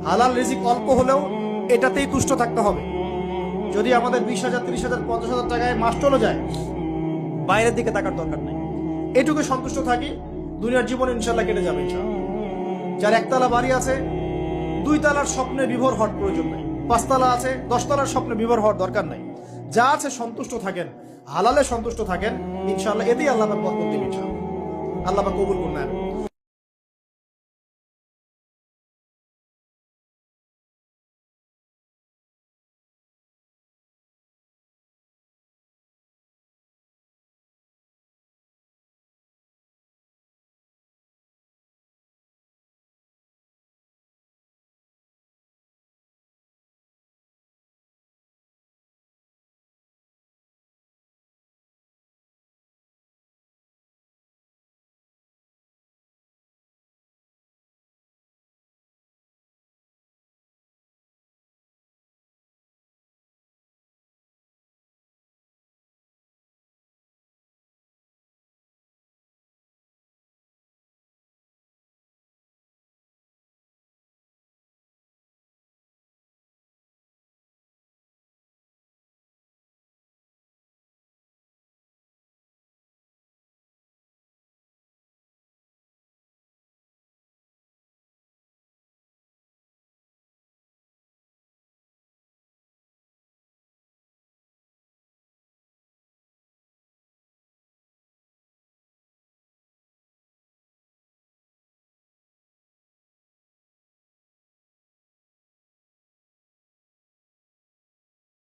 হালাল রিজিক অল্প হলেও এটাতেই তুষ্ট থাকতে হবে। যদি আমাদের 20,000, 30,000, 50,000 টাকায় মাস চলে যায়, বাইরের দিকে তাকার দরকার নেই, এটুকু সন্তুষ্ট থাকি, দুনিয়ার জীবন ইনশাল্লাহ কেটে যাবে ইনশাল্লাহ। যার একতলা বাড়ি আছে, 2 তলার স্বপ্নে বিভোর হওয়ার প্রয়োজন নেই, 5 তলা আছে, 10 তলার স্বপ্নে বিভোর হওয়ার দরকার নাই। যা আছে সন্তুষ্ট থাকেন, হালালে সন্তুষ্ট থাকেন, ইনশাআল্লাহ এতেই আল্লাহ পাক বরকত দিবেন ইনশাআল্লাহ। আল্লাহ পাক কবুল করুন।